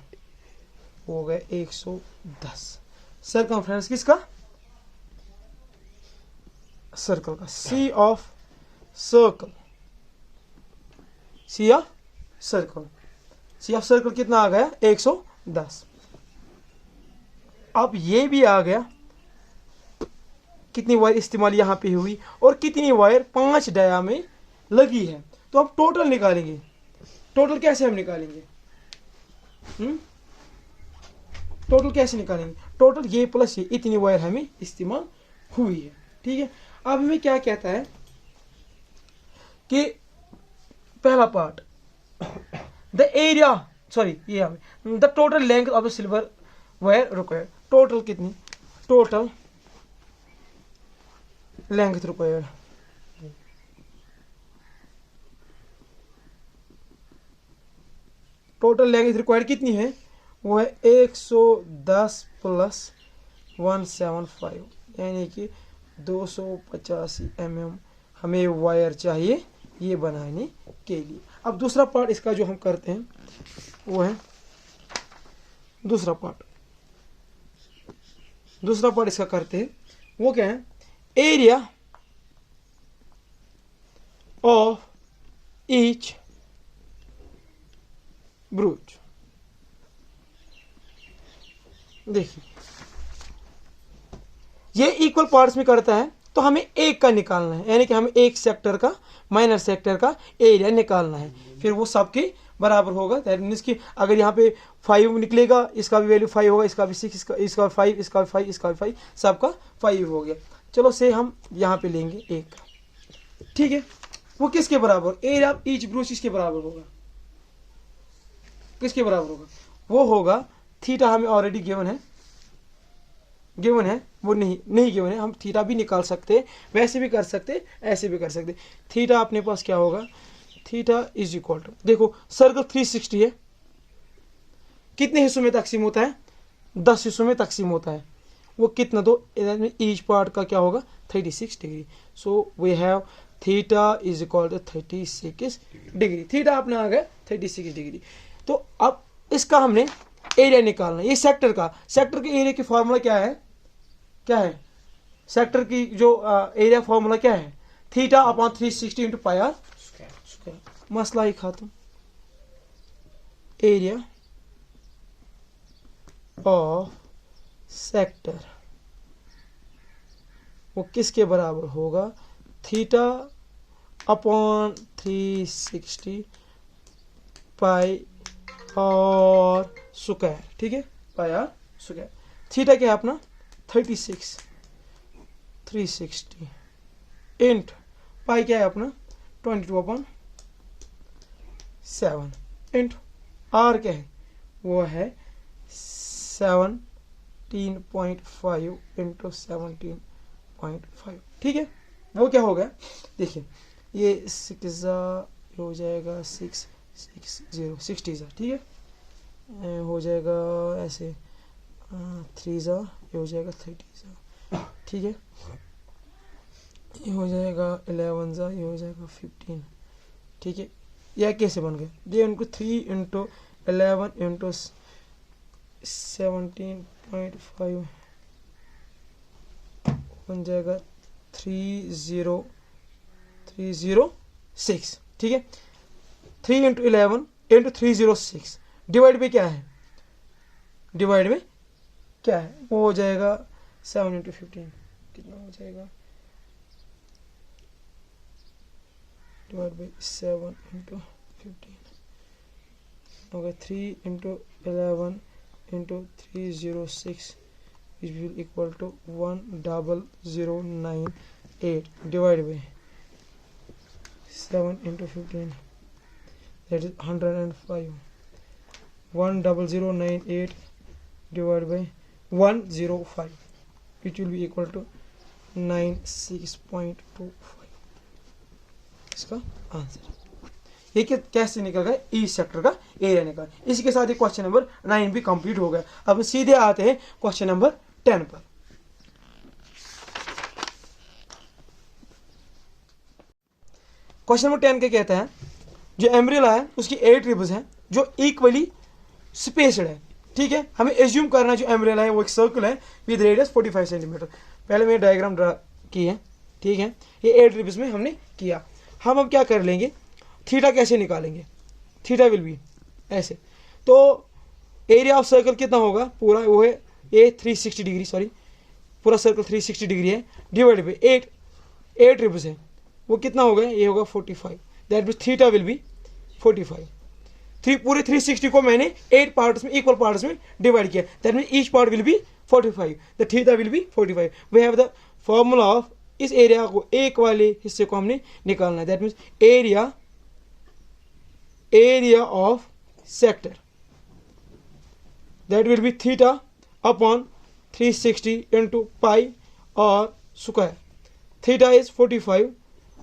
Speaker 1: हो गया 110। सर्कमफ्रेंस किसका, सर्कल का। C of circle, C of circle, C of circle कितना आ गया 110। अब ये भी आ गया कितनी वायर इस्तेमाल यहाँ पे हुई और कितनी वायर 5 डाया में लगी है। तो अब टोटल निकालेंगे। टोटल कैसे हम निकालेंगे? टोटल कैसे निकालेंगे? टोटल ये प्लस ये, इतनी वायर हमें इस्तेमाल हुई है। ठीक है, अब हमें क्या कहता है कि पहला पार्ट, द एरिया, सॉरी ये हमें the total length of the silver wire required. Total कितनी? Total length required, total length required कितनी है? वो है 110 प्लस 175, यानी कि 285 mm हमें वायर चाहिए ये बनाने के लिए। अब दूसरा पार्ट इसका जो हम करते हैं वो है दूसरा पार्ट इसका करते हैं, वो क्या है? Area of each ब्रूच। देखिए ये इक्वल पार्ट्स में करता है तो हमें एक का निकालना है, यानी कि हमें एक सेक्टर का, माइनर सेक्टर का एरिया निकालना है, फिर वो सबके बराबर होगा। दैट मीन्स कि अगर यहाँ पे 5 निकलेगा, इसका भी वैल्यू 5 होगा, इसका भी 6, इसका 5, इसका भी 5, इसका भी 5, सबका 5 हो गया। चलो से हम यहाँ पे लेंगे एक, ठीक है, वो किसके बराबर? एरिया ऑफ ईच ब्रूच किसके बराबर होगा? किसके बराबर होगा? वो होगा थीटा, हमें ऑलरेडी गिवन है वो नहीं गिवन है, हम थीटा भी निकाल सकते हैं, वैसे भी कर सकते, ऐसे भी कर सकते। थीटा अपने पास क्या होगा? थीटा इज इक्वल टू, देखो सर्कल 360 है, कितने हिस्सों में तकसीम होता है? 10 हिस्सों में तकसीम होता है। वो कितना? दो, ईच पार्ट का क्या होगा? 36 degree. So we have theta is equal to 36 degree. Theta अपना आ गया 36 डिग्री। तो अब इसका हमने एरिया निकालना है, ये सेक्टर के एरिया की फॉर्मूला क्या है? सेक्टर की जो एरिया फॉर्मूला क्या है? Theta upon 360 into pi r square. मसला ही खत्म। एरिया ऑफ सेक्टर वो किसके बराबर होगा? थीटा अपॉन 360 पाई और स्क्वायर, ठीक है, पाई आर स्क्वायर। थीटा क्या है अपना? 36 360 इंट पाई क्या है अपना? 22/7 इंट आर क्या है? वो है 17.5 इंटू 17.5, ठीक है। वो क्या होगा? देखिए ये 6 हो जाएगा 660, ठीक है, हो जाएगा ऐसे 3 ये हो जाएगा 30, ठीक है, ये हो जाएगा 11 ये हो जाएगा 15, ठीक है। यह कैसे बन गया? ये उनको 3 इंटू 11 इंटू 17.5 बन जाएगा 3006, ठीक है। 3 इंटू 11 इंटू 306 डिवाइड में क्या है? वो हो जाएगा 7 इंटू 15, कितना हो जाएगा? डिवाइड बाई 7 इंटू 15 हो गया 3 into 11 into 306 which will equal to 10098 divided by 7 into 15, that is 105. 10098 divided by 105, which will be equal to 96.25 इसका आंसर। ये कैसे निकल गया? ई सेक्टर का एरिया निकल। इसी के साथ ही क्वेश्चन नंबर 9 भी कंप्लीट हो गया। अब सीधे आते हैं क्वेश्चन नंबर 10 पर। क्वेश्चन नंबर 10 क्या कहता है? जो एम्ब्रेला है उसकी 8 रिब्स हैं जो इक्वली स्पेस्ड है, ठीक है। हमें एज्यूम करना जो एम्ब्रेला है वो एक सर्कल है विद रेडियस 45 सेंटीमीटर। पहले मैंने डायग्राम ड्रा की है, ठीक है, ये 8 रिब्स में हमने किया। हम अब क्या कर लेंगे? थीटा कैसे निकालेंगे? थीटा विल बी ऐसे, तो एरिया ऑफ सर्कल कितना होगा पूरा? वो है 360 डिग्री, सॉरी पूरा सर्कल 360 डिग्री है, डिवाइड बाई 8 रिब्स है, वो कितना होगा, ये होगा 45। That means theta will be 45। पूरे 360 को मैंने 8 पार्ट्स में, इक्वल पार्ट्स में डिवाइड किया, that means each part will be 45, the theta will be 45। We have the formula of, इस एरिया को, एक वाले हिस्से को हमने निकालना है, that means area of sector, that will B theta upon 360 into पाई और स्क्वायर। थीटा इज 45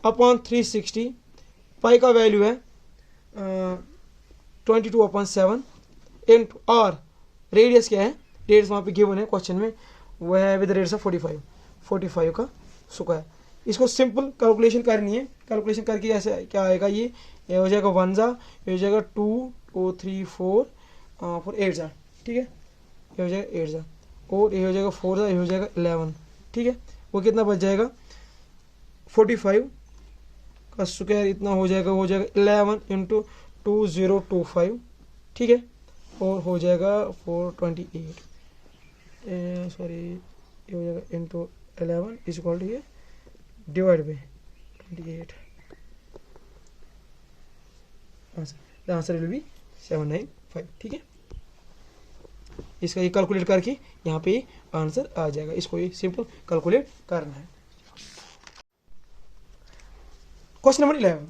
Speaker 1: अपॉन 360, पाई का वैल्यू है 22/7 इंटू, और रेडियस क्या है, रेडियस वहाँ पे गिवन है क्वेश्चन में, वो है विद रेडियस ऑफ 45 का स्क्वायर। इसको सिंपल कैलकुलेशन करनी है, कैलकुलेशन करके ऐसे क्या आएगा, ये हो जाएगा 1 जा, ये हो जाएगा 2 2 3 4 4 8 जा, ठीक है, ये हो जाएगा 8 जा, और ये हो जाएगा 4 जा, ये हो जाएगा 11, ठीक है। वो कितना बच जाएगा, 45 का स्क्वायर इतना हो जाएगा, 11 इंटू 2025, ठीक है, और हो जाएगा 428, सॉरी ये हो जाएगा इंटू 11 इज इक्वल टू ये divide by 28, answer, answer will be 795, ठीक है। इसका ये कैलकुलेट करके यहाँ पे आंसर आ जाएगा, इसको ये सिंपल कैलकुलेट करना है। क्वेश्चन नंबर 11,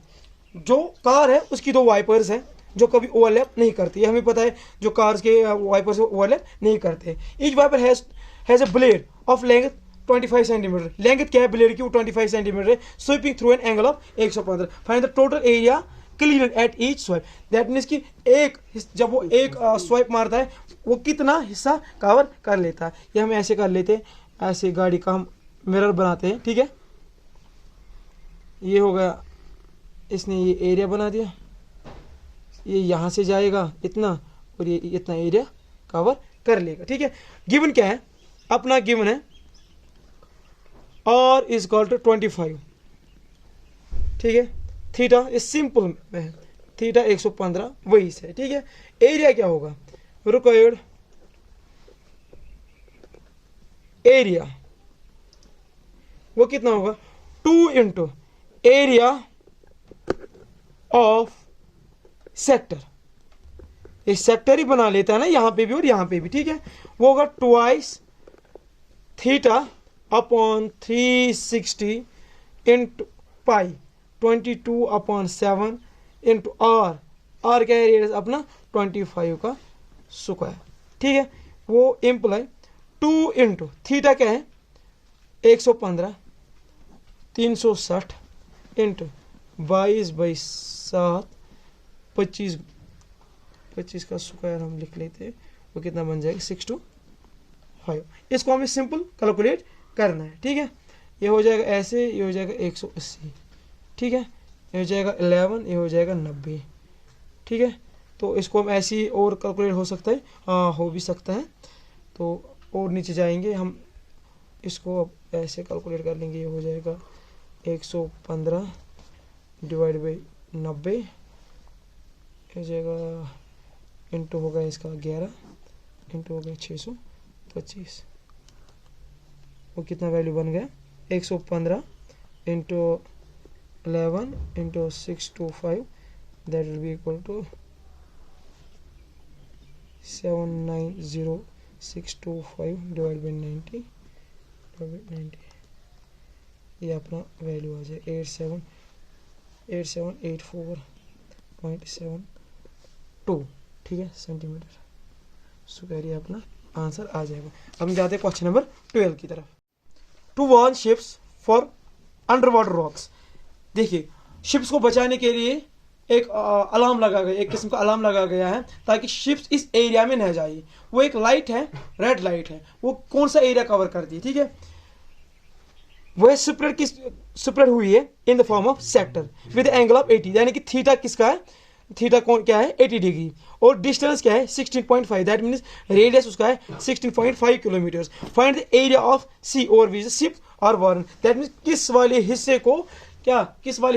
Speaker 1: जो कार है उसकी दो वाइपर्स हैं जो कभी ओवरलैप नहीं करती है, हमें पता है जो कार्स के वाइपर्स ओवरलैप नहीं करते। Each wiper has a blade of length 25 centimetre, length क्या है ब्लेड की, वो 25 सेंटीमीटर है, sweeping through an angle of 115। Find the total area clean at each swipe, that means कि जब वो एक स्वाइप मारता है वो कितना हिस्सा कवर कर लेता है। ये हम ऐसे कर लेते हैं, ऐसे गाड़ी का हम मिरर बनाते हैं, ठीक है, ये हो गया, इसने ये एरिया बना दिया, ये यहाँ से जाएगा इतना और ये इतना एरिया कवर कर लेगा, ठीक है। गिवन क्या है, अपना गिवन है R इज इक्वल टू 25, ठीक है, थीटा इस सिंपल में है, थीटा 115 वही से, ठीक है। एरिया क्या होगा, रिक्वायर्ड एरिया वो कितना होगा, 2 इंटू एरिया ऑफ सेक्टर, ये सेक्टर ही बना लेता है ना यहाँ पे भी और यहाँ पे भी, ठीक है, वो होगा twice theta upon 360 into pi 22/7 into r क्या है, रेडियस अपना 25 का स्क्वायर, ठीक है। वो इम्प्लाई 2 इंटू थीटा क्या है 115 360 इंटू 22/7 25 का स्क्वायर हम लिख लेते हैं, वो कितना बन जाएगा 625। इसको हमें सिंपल कैलकुलेट करना है, ठीक है। ये हो जाएगा ऐसे, ये हो जाएगा 180, ठीक है, ये हो जाएगा 11, ये हो जाएगा 90, ठीक है। तो इसको हम ऐसे ही और कैलकुलेट हो सकता है, हाँ हो भी सकता है, तो और नीचे जाएंगे हम, इसको अब ऐसे कैलकुलेट कर लेंगे, ये हो जाएगा 115 डिवाइड बाई 90, हो जाएगा इंटू होगा इसका 11 इंटू हो गया 625, वो कितना वैल्यू बन गया 115 into 11 into 625, that will be equal to 790,625 divide by 90, ये अपना वैल्यू आ जाए 8784.72, ठीक है, सेंटीमीटर स्क्वायर, ये अपना आंसर आ जाएगा। हम जाते हैं क्वेश्चन नंबर 12 की तरफ। To warn ships for underwater rocks, देखिए शिप्स को बचाने के लिए एक अलार्म लगा गया, एक किस्म का अलार्म लगा गया है ताकि शिप्स इस एरिया में न जाए। वो एक लाइट है, रेड लाइट है, वो कौन सा एरिया कवर करती है, ठीक है, वह स्प्रेड हुई है in the form of sector with angle of 80, यानी कि थीटा किसका है, थीटा कौन क्या है 80 डिग्री, और डिस्टेंस क्या है 16.5, दैट मीन्स रेडियस उसका है 16.5 kilometres. Find the area of sea over which ship are warn, that means किस वाले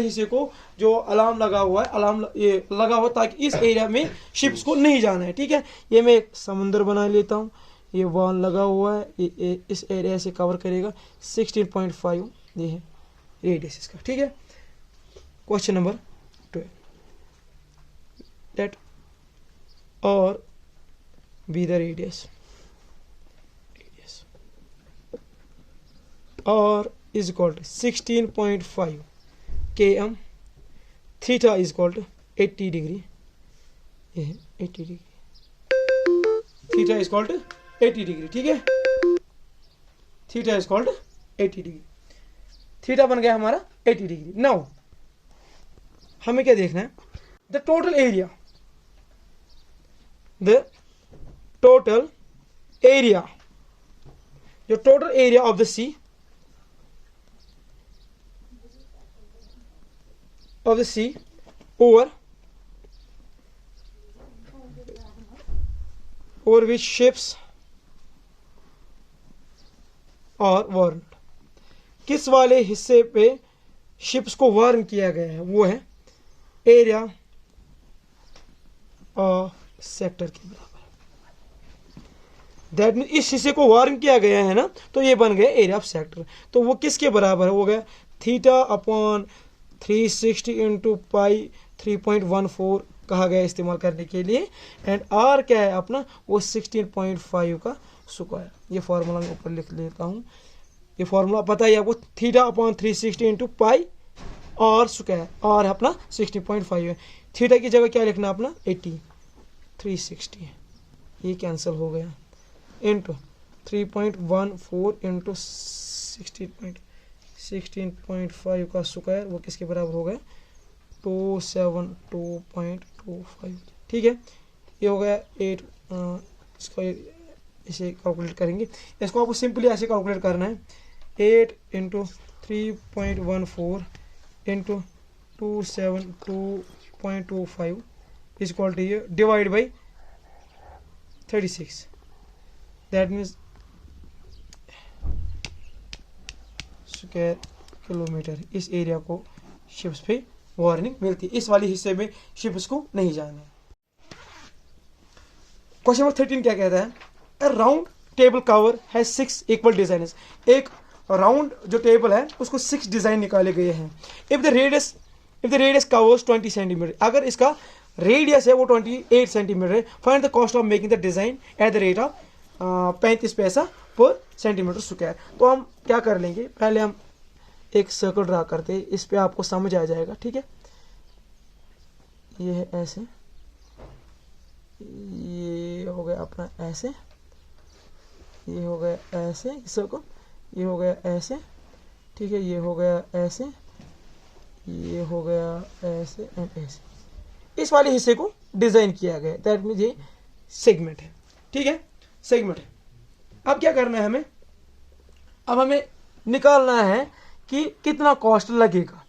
Speaker 1: हिस्से को जो अलार्म लगा हुआ है, अलार्म ये लगा हुआ ताकि इस एरिया में शिप्स को नहीं जाना है, ठीक है। ये मैं एक समुंदर बना लेता हूँ, ये वॉल लगा हुआ है, ये इस एरिया से कवर करेगा 16.5, ये है रेडियस इसका, ठीक है। क्वेश्चन नंबर 12, लेट और बी द रेडियस और is equal to 16.5 km, theta is equal to 80 degree, ये है 80 degree, theta is equal to 80 degree, ठीक है। Theta is equal to 80 degree, theta बन गया हमारा 80 डिग्री। नाउ हमें क्या देखना है, the total area, the total area, जो total area of the sea, of the sea over which ships are warned, किस वाले हिस्से पे शिप्स को वार्न किया गया है, वो है एरिया ऑफ सेक्टर के बराबर। दैट मीन इस हिस्से को वार्न किया गया है ना, तो ये बन गया एरिया ऑफ सेक्टर। तो वो किसके बराबर है, हो गया थीटा अपॉन 360 इंटू पाई 3.14 कहा गया इस्तेमाल करने के लिए, एंड आर क्या है अपना, वो 16.5 का स्क्वायर। ये फार्मूला मैं ऊपर लिख लेता हूँ, ये फार्मूला पता है आपको, थीटा अपॉन 360 इंटू पाई और स्क्वायर, और अपना 16.5 है। थीटा की जगह क्या लिखना अपना 80, 360 ये कैंसिल हो गया, इंटू 3.14 इंटू 16.5 का स्क्वायर, वो किसके बराबर हो गया 272.25, ठीक है। ये हो गया 8, इसको इसे कैलकुलेट करेंगे, इसको आपको सिंपली ऐसे कैलकुलेट करना है, 8 into 3.14 into 272.25 is equal to ये divide by 36, that means square kilometre. इस एरिया को शिप्स पे वार्निंग मिलती है, इस वाले हिस्से में शिप्स को नहीं जाना है। क्वेश्चन नंबर 13 क्या कहता है, अ round table cover has 6 equal design. एक राउंड जो टेबल है उसको 6 डिजाइन निकाले गए हैं। If the radius covers 20 centimetre, अगर इसका रेडियस है वो 28 सेंटीमीटर है, find the cost of making the design at the rate of 35 पैसा पर सेंटीमीटर स्क्वायर। तो हम क्या कर लेंगे, पहले हम एक सर्कल ड्रा करते हैं, इस पे आपको समझ आ जाएगा, ठीक है। ये है ऐसे, ये हो गया अपना ऐसे, ये हो गया ऐसे सर्कल, ये हो गया ऐसे, ठीक है, ये हो गया ऐसे, ये हो गया ऐसे एंड ऐसे। इस वाले हिस्से को डिजाइन किया गया, दैट मीन्स ये सेगमेंट है, ठीक है, सेगमेंट है। अब क्या करना है हमें, अब हमें निकालना है कि कितना कॉस्ट लगेगा,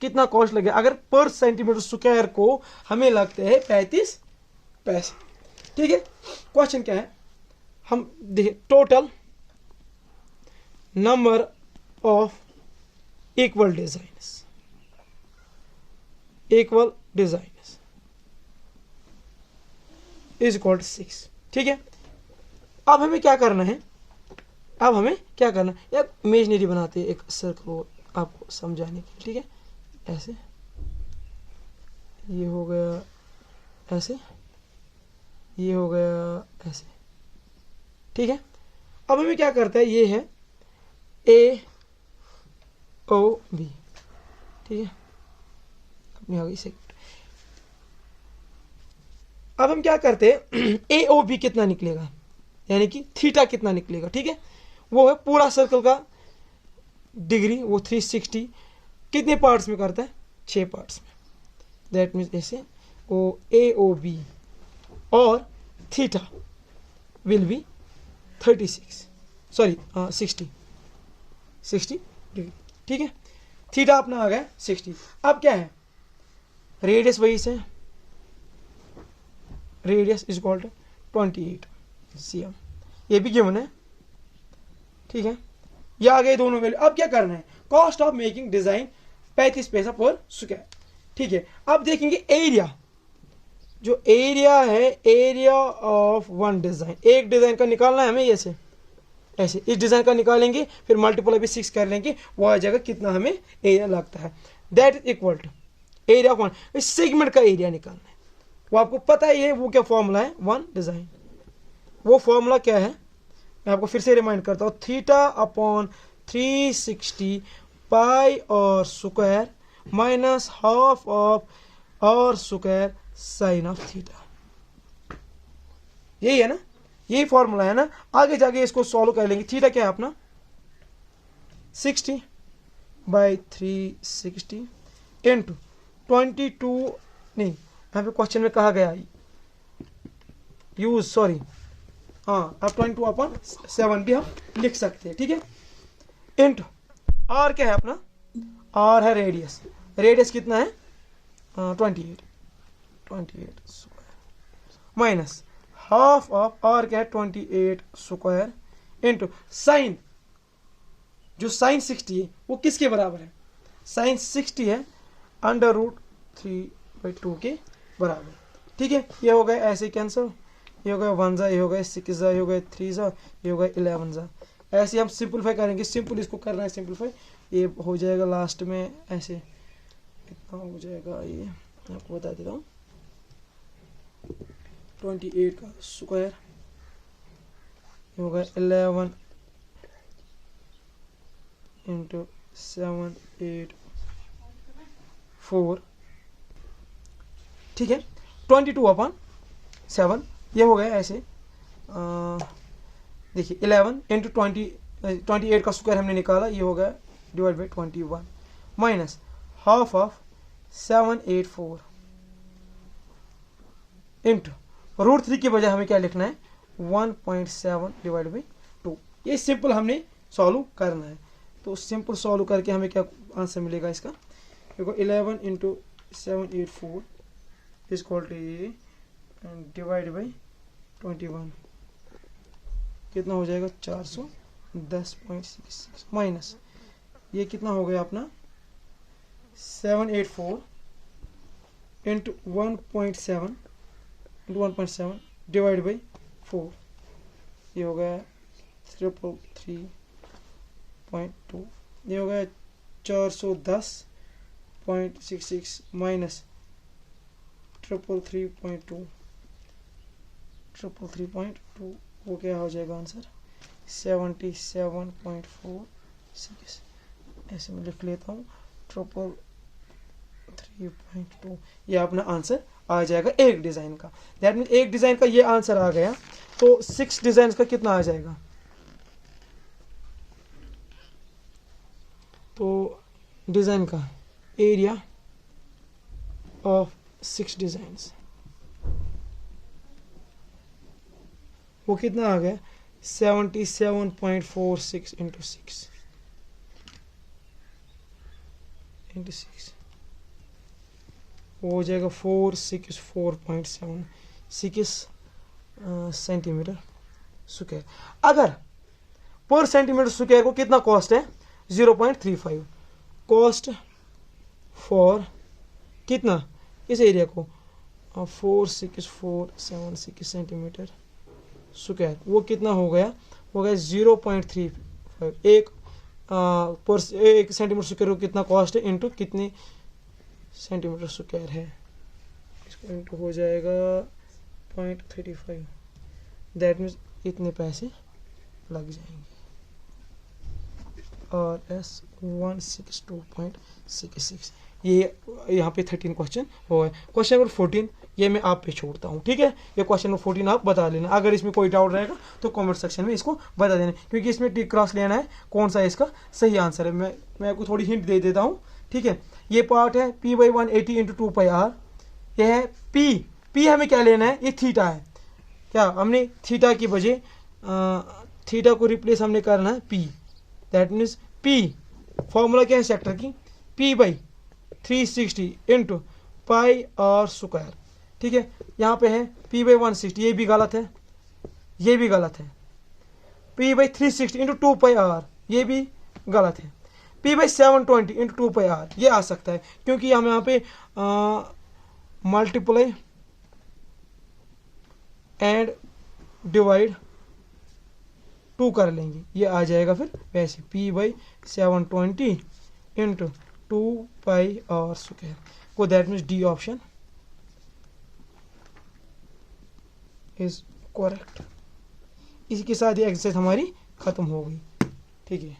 Speaker 1: कितना कॉस्ट लगेगा। अगर पर सेंटीमीटर स्क्वायर को हमें लगते हैं 35 पैसे, ठीक है। क्वेश्चन क्या है, हम देखिए total number of equal designs is equal to 6, ठीक है। अब हमें क्या करना है, यार इमेजनरी बनाते हैं एक सर्कल आपको समझाने के लिए, ठीक है। ऐसे, ये हो गया ऐसे, ये हो गया ऐसे, ठीक है। अब हमें क्या करता है, ये है ए ओ बी, ठीक है, अपनी आ गई सेकंड। अब हम क्या करते हैं, ए ओ बी कितना निकलेगा, यानी कि थीटा कितना निकलेगा, ठीक है। वो है पूरा सर्कल का डिग्री, वो 360 कितने पार्ट्स में करता है, 6 पार्ट्स में। दैट मीन्स ऐसे वो ए ओ बी और थीटा विल बी 60 डिग्री, ठीक है। थीटा अपना आ गया 60। अब क्या है, रेडियस वही से, radius is equal to 28 cm, ये भी गिवन है, ठीक है। ये आ गए दोनों वैल्यू। अब क्या करना है, कॉस्ट ऑफ मेकिंग डिजाइन 35 पैसा पर स्क्वायर, ठीक है। अब देखेंगे एरिया, जो एरिया है, एरिया ऑफ वन डिज़ाइन, एक डिज़ाइन का निकालना है हमें, ऐसे ऐसे इस डिज़ाइन का निकालेंगे, फिर मल्टीपल अभी 6 कर लेंगे, वो आ जाएगा कितना हमें एरिया लगता है। That is equal to area of one, इस सेगमेंट का एरिया निकालना है, वो आपको पता ही है, वो क्या फॉर्मूला है, वन डिज़ाइन। वो फॉर्मूला क्या है, मैं आपको फिर से रिमाइंड करता हूँ, थीटा अपॉन 360 पाई और स्क्वायर माइनस हाफ ऑफ और स्क्वायर साइन ऑफ थीटा। यही है ना, यही फॉर्मूला है ना। आगे जाके इसको सॉल्व कर लेंगे। थीटा क्या है अपना 60 बाई 360 इंटू 22, नहीं यहाँ पे क्वेश्चन में कहा गया यूज, सॉरी, हाँ अब 22/7 भी हम लिख सकते हैं, ठीक है। इंटू आर क्या है अपना, आर है रेडियस, रेडियस कितना है 28 square minus half of r क्या है 28 स्क्वायर इंटू साइन, जो साइन 60 है वो किसके बराबर है, साइन 60 है √3/2 के बराबर, ठीक है। ये हो गया ऐसे कैंसिल, ये हो गया 1 जा, ये हो गया 6 जा, ये हो गया 3 जा, ये हो गया 11 जा। ऐसे हम सिंपलीफाई करेंगे, सिंपल इसको करना है सिंपलीफाई, ये हो जाएगा लास्ट में ऐसे, इतना हो जाएगा, ये मैं आपको बता देता हूँ, 28 का स्क्वायर, ये हो गया 11 इंटू 7 8 4, ठीक है। 22/7 ये हो गया ऐसे, देखिए 11 इंटू 28 का स्क्वायर हमने निकाला, ये हो गया divide by 21 minus half of 784 into √3 की बजाय हमें क्या लिखना है 1.7 डिवाइड बाई 2। ये सिंपल हमने सॉल्व करना है, तो सिंपल सॉल्व करके हमें क्या आंसर मिलेगा इसका, देखो 11 इंटू 784 इज इक्वल टू ये डिवाइड बाई 21, कितना हो जाएगा 410.66 माइनस ये कितना हो गया अपना 784 इंटू 1.7 डिवाइड बाई 4, ये हो गया 333.2, ये हो गया 410.66 माइनस 333.2 वो क्या हो जाएगा आंसर 77.46, ऐसे मैं लिख लेता हूँ 333.2, ये अपना आंसर आ जाएगा एक डिज़ाइन का। दैट मीन्स एक डिज़ाइन का ये आंसर आ गया, तो 6 डिज़ाइन का कितना आ जाएगा, तो डिज़ाइन का एरिया ऑफ 6 डिज़ाइंस वो कितना आ गया 77.46 इंटू 6 वो हो जाएगा 464.76 सेंटीमीटर स्क्वायर। अगर पर सेंटीमीटर स्क्वायर को कितना कॉस्ट है 0.35, कॉस्ट फॉर कितना इस एरिया को 46476 सेंटीमीटर स्क्वायर, वो कितना हो गया 0.35, एक सेंटीमीटर स्क्वायर को कितना कॉस्ट है इंटू कितनी सेंटीमीटर स्क्वायर है, इसको इंटू हो जाएगा 0.35, दैट मीन्स इतने पैसे लग जाएंगे। और एस 162.66, ये यहाँ पे 13 क्वेश्चन हो गए। क्वेश्चन नंबर 14 ये मैं आप पे छोड़ता हूँ, ठीक है। ये क्वेश्चन नंबर 14 आप बता लेना, अगर इसमें कोई डाउट रहेगा तो कमेंट सेक्शन में इसको बता देना, क्योंकि इसमें टिक क्रॉस लेना है कौन सा इसका सही आंसर है। मैं आपको थोड़ी हिंट दे देता हूँ, ठीक है। ये पार्ट है P/180 इंटू 2πr, ये है P हमें क्या लेना है, ये थीटा है, क्या हमने थीटा की बजाय थीटा को रिप्लेस हमने करना है P, that means P formula क्या है सेक्टर की P/360 इंटू पाई और स्क्वायर, ठीक है। यहाँ पे है P/160, ये भी गलत है, ये भी गलत है। P/360 इंटू 2πr, ये भी गलत है। P/720 इंटू 2πr, ये आ सकता है, क्योंकि हम यहाँ पे मल्टीप्लाई एंड डिवाइड 2 कर लेंगे, ये आ जाएगा फिर वैसे p/720 इंटू 2πr²। को that means D option is correct. इसी के साथ ये एक्सरसाइज हमारी खत्म हो गई। ठीक है।